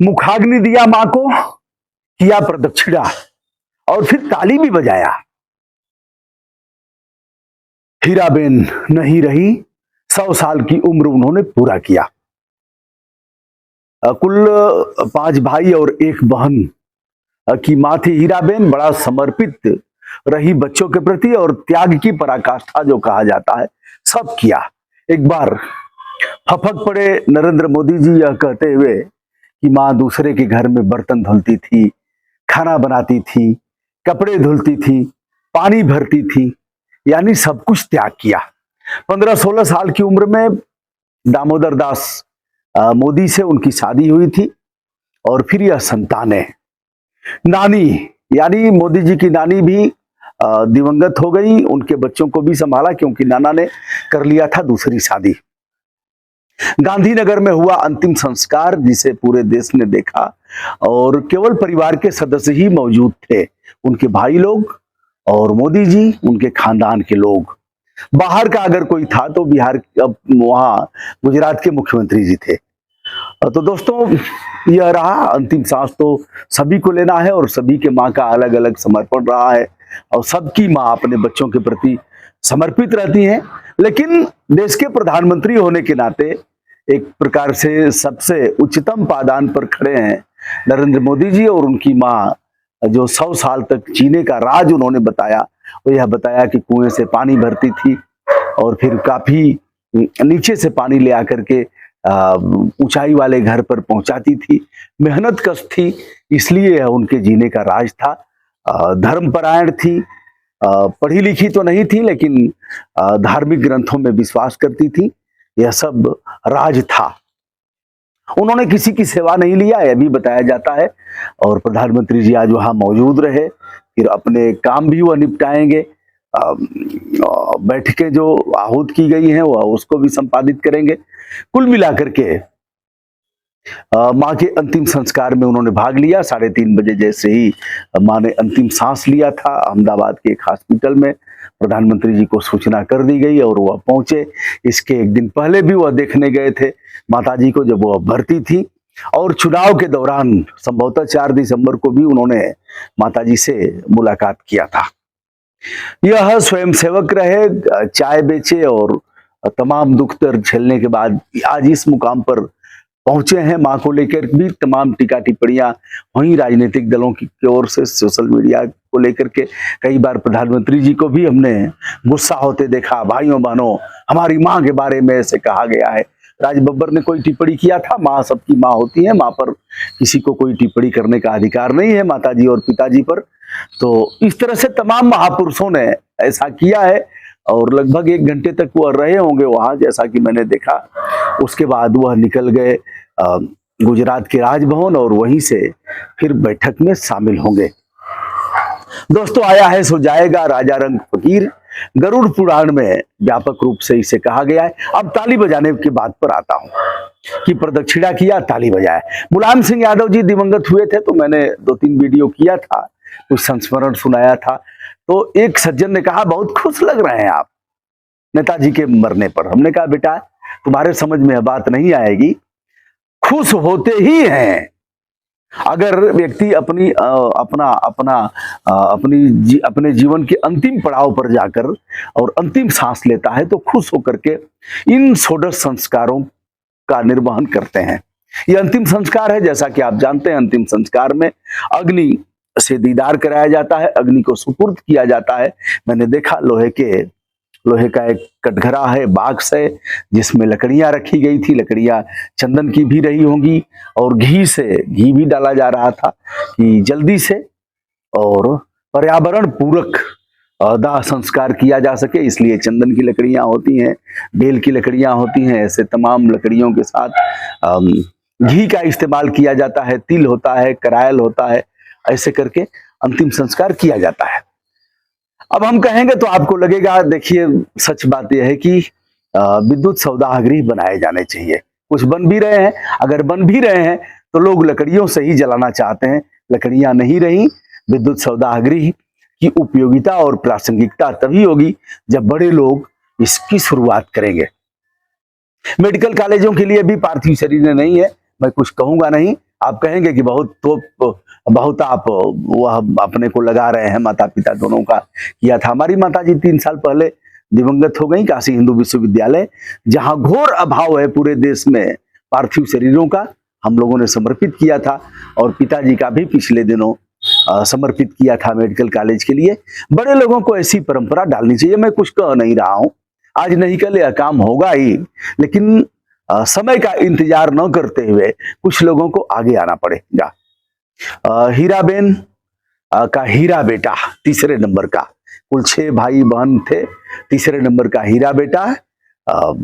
मुखाग्नि दिया मां को, किया प्रदक्षिणा और फिर ताली भी बजाया। हीराबेन नहीं रही, 100 साल की उम्र उन्होंने पूरा किया। कुल 5 भाई और 1 बहन की मां थी हीराबेन। बड़ा समर्पित रही बच्चों के प्रति और त्याग की पराकाष्ठा जो कहा जाता है सब किया। एक बार फपक पड़े नरेंद्र मोदी जी यह कहते हुए कि मां दूसरे के घर में बर्तन धुलती थी, खाना बनाती थी, कपड़े धुलती थी, पानी भरती थी, यानी सब कुछ त्याग किया। 15-16 साल की उम्र में दामोदर दास मोदी से उनकी शादी हुई थी और फिर यह संतानें। नानी यानी मोदी जी की नानी भी दिवंगत हो गई, उनके बच्चों को भी संभाला क्योंकि नाना ने कर लिया था दूसरी शादी। गांधीनगर में हुआ अंतिम संस्कार जिसे पूरे देश ने देखा और केवल परिवार के सदस्य ही मौजूद थे, उनके भाई लोग और मोदी जी, उनके खानदान के लोग। बाहर का अगर कोई था तो बिहार वहां गुजरात के मुख्यमंत्री जी थे। तो दोस्तों यह रहा, अंतिम सांस तो सभी को लेना है और सभी के माँ का अलग अलग समर्पण रहा है और सबकी माँ अपने बच्चों के प्रति समर्पित रहती हैं। लेकिन देश के प्रधानमंत्री होने के नाते एक प्रकार से सबसे उच्चतम पायदान पर खड़े हैं नरेंद्र मोदी जी और उनकी माँ, जो 100 साल तक जीने का राज उन्होंने बताया। वो यह बताया कि कुएं से पानी भरती थी और फिर काफी नीचे से पानी ले आकर के ऊंचाई वाले घर पर पहुंचाती थी। मेहनत कश थी, इसलिए उनके जीने का राज था। धर्मपरायण थी, पढ़ी लिखी तो नहीं थी लेकिन धार्मिक ग्रंथों में विश्वास करती थी। यह सब राज था। उन्होंने किसी की सेवा नहीं लिया, यह भी बताया जाता है। और प्रधानमंत्री जी आज वहां मौजूद रहे, फिर अपने काम भी वह निपटाएंगे। बैठकें जो आहूत की गई हैं वह उसको भी संपादित करेंगे। कुल मिलाकर के मां के अंतिम संस्कार में उन्होंने भाग लिया। 3:30 बजे जैसे ही मां ने अंतिम सांस लिया था, अहमदाबाद के एक हॉस्पिटल में प्रधानमंत्री जी को सूचना कर दी गई और वह पहुंचे। इसके एक दिन पहले भी वह देखने गए थे माताजी को जब वह भर्ती थी और चुनाव के दौरान संभवतः 4 दिसंबर को भी उन्होंने माताजी से मुलाकात किया था। यह स्वयंसेवक रहे, चाय बेचे और तमाम दुख दर्द झेलने के बाद आज इस मुकाम पर पहुंचे हैं। मां को लेकर भी तमाम टीका टिप्पणियां हुई राजनीतिक दलों की ओर से, सोशल मीडिया को लेकर के। कई बार प्रधानमंत्री जी को भी हमने गुस्सा होते देखा, भाइयों बहनों हमारी मां के बारे में ऐसे कहा गया है। राज बब्बर ने कोई टिप्पणी किया था, मां सबकी मां होती है, मां पर किसी को कोई टिप्पणी करने का अधिकार नहीं है, माताजी और पिताजी पर। तो इस तरह से तमाम महापुरुषों ने ऐसा किया है और लगभग 1 घंटे तक वह रहे होंगे वहां, जैसा कि मैंने देखा। उसके बाद वह निकल गए गुजरात के राजभवन और वहीं से फिर बैठक में शामिल होंगे। दोस्तों आया है सो जाएगा, राजा रंग फकीर गरुड़ पुराण में व्यापक रूप से इसे कहा गया है। अब ताली बजाने की बात पर आता हूं कि प्रदक्षिणा किया, ताली बजाया। मुलायम सिंह यादव जी दिवंगत हुए थे तो मैंने 2-3 वीडियो किया था, कुछ संस्मरण सुनाया था। तो एक सज्जन ने कहा बहुत खुश लग रहे हैं आप नेताजी के मरने पर। हमने कहा बेटा तुम्हारे समझ में यह बात नहीं आएगी, खुश होते ही हैं। अगर व्यक्ति अपने जीवन के अंतिम पड़ाव पर जाकर और अंतिम सांस लेता है तो खुश होकर के इन षोडश संस्कारों का निर्वहन करते हैं। यह अंतिम संस्कार है। जैसा कि आप जानते हैं अंतिम संस्कार में अग्नि से दीदार कराया जाता है, अग्नि को सुपुर्द किया जाता है। मैंने देखा लोहे का एक कटघरा है, बाक्स है जिसमें लकड़ियां रखी गई थी। लकड़ियां चंदन की भी रही होंगी और घी भी डाला जा रहा था कि जल्दी से और पर्यावरण पूरक दाह संस्कार किया जा सके, इसलिए चंदन की लकड़ियां होती हैं, बेल की लकड़ियां होती हैं। ऐसे तमाम लकड़ियों के साथ घी का इस्तेमाल किया जाता है, तिल होता है, करायल होता है। ऐसे करके अंतिम संस्कार किया जाता है। अब हम कहेंगे तो आपको लगेगा, देखिए सच बात यह है कि विद्युत सौदागृह बनाए जाने चाहिए। कुछ बन भी रहे हैं, अगर बन भी रहे हैं तो लोग लकड़ियों से ही जलाना चाहते हैं, लकड़ियां नहीं रही। विद्युत सौदागृह की उपयोगिता और प्रासंगिकता तभी होगी जब बड़े लोग इसकी शुरुआत करेंगे। मेडिकल कॉलेजों के लिए भी पार्थिव शरीर नहीं है, मैं कुछ कहूंगा नहीं, आप कहेंगे कि बहुत आप वह अपने को लगा रहे हैं, माता पिता दोनों का किया था। हमारी माताजी 3 साल पहले दिवंगत हो गई। काशी हिंदू विश्वविद्यालय, जहां घोर अभाव है पूरे देश में पार्थिव शरीरों का, हम लोगों ने समर्पित किया था। और पिताजी का भी पिछले दिनों समर्पित किया था मेडिकल कॉलेज के लिए। बड़े लोगों को ऐसी परंपरा डालनी चाहिए। मैं कुछ कह नहीं रहा हूं, आज नहीं कल यह काम होगा ही, लेकिन समय का इंतजार न करते हुए कुछ लोगों को आगे आना पड़ेगा। हीराबेन का हीरा बेटा तीसरे नंबर का, कुल 6 भाई बहन थे, तीसरे नंबर का हीरा बेटा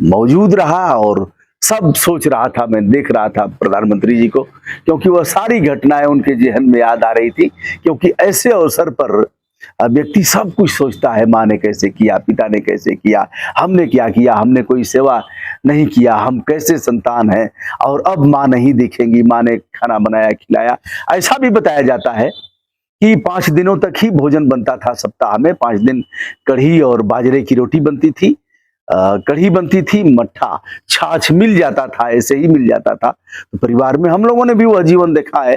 मौजूद रहा। और सब सोच रहा था, मैं देख रहा था प्रधानमंत्री जी को, क्योंकि वह सारी घटनाएं उनके जेहन में याद आ रही थी। क्योंकि ऐसे अवसर पर व्यक्ति सब कुछ सोचता है, माँ ने कैसे किया, पिता ने कैसे किया, हमने क्या किया, हमने कोई सेवा नहीं किया, हम कैसे संतान हैं, और अब माँ नहीं दिखेंगी, माँ ने खाना बनाया खिलाया। ऐसा भी बताया जाता है कि 5 दिनों तक ही भोजन बनता था सप्ताह में। 5 दिन कढ़ी और बाजरे की रोटी बनती थी, कढ़ी बनती थी, मट्ठा छाछ मिल जाता था, ऐसे ही मिल जाता था। तो परिवार में हम लोगों ने भी वह जीवन देखा है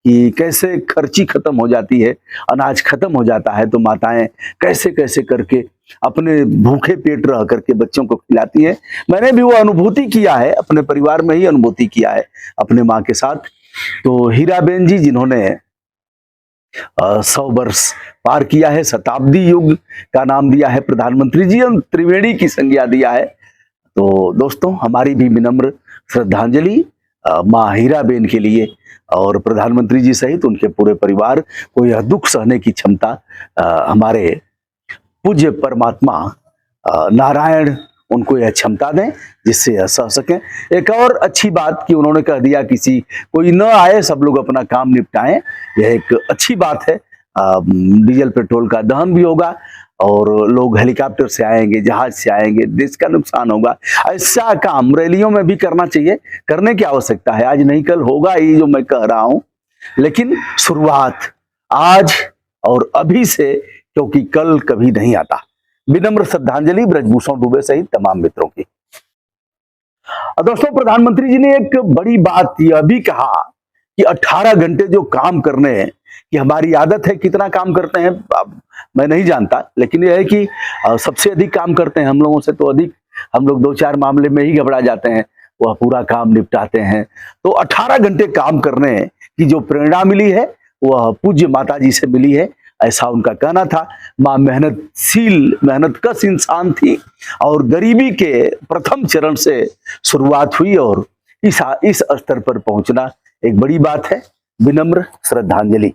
कि कैसे खर्ची खत्म हो जाती है, अनाज खत्म हो जाता है, तो माताएं कैसे कैसे करके अपने भूखे पेट रह करके बच्चों को खिलाती है। मैंने भी वो अनुभूति किया है, अपने परिवार में ही अनुभूति किया है अपने माँ के साथ। तो हीराबेन जी, जिन्होंने 100 वर्ष पार किया है, शताब्दी युग का नाम दिया है प्रधानमंत्री जी, और त्रिवेणी की संज्ञा दिया है। तो दोस्तों, हमारी भी विनम्र श्रद्धांजलि माँ हीराबेन के लिए, और प्रधानमंत्री जी सहित उनके पूरे परिवार को यह दुख सहने की क्षमता हमारे पूज्य परमात्मा नारायण उनको यह क्षमता दें, जिससे यह सह सकें। एक और अच्छी बात कि उन्होंने कह दिया कोई न आए, सब लोग अपना काम निपटाएं, यह एक अच्छी बात है। डीजल पेट्रोल का दहन भी होगा, और लोग हेलीकॉप्टर से आएंगे, जहाज से आएंगे, देश का नुकसान होगा। ऐसा काम रैलियों में भी करना चाहिए, करने की आवश्यकता है। आज नहीं कल होगा ही, जो मैं कह रहा हूं, लेकिन शुरुआत आज और अभी से, क्योंकि कल कभी नहीं आता। विनम्र श्रद्धांजलि ब्रजभूषण दुबे सहित तमाम मित्रों की। दोस्तों, प्रधानमंत्री जी ने एक बड़ी बात यह भी कहा कि 18 घंटे जो काम करने हैं, कि हमारी आदत है, कितना काम करते हैं मैं नहीं जानता, लेकिन यह है कि सबसे अधिक काम करते हैं हम लोगों से तो अधिक। हम लोग 2-4 मामले में ही घबरा जाते हैं, वह पूरा काम निपटाते हैं। तो 18 घंटे काम करने की जो प्रेरणा मिली है, वह पूज्य माता जी से मिली है, ऐसा उनका कहना था। माँ मेहनतशील, मेहनतकश इंसान थी, और गरीबी के प्रथम चरण से शुरुआत हुई, और इस स्तर पर पहुंचना एक बड़ी बात है। विनम्र श्रद्धांजलि।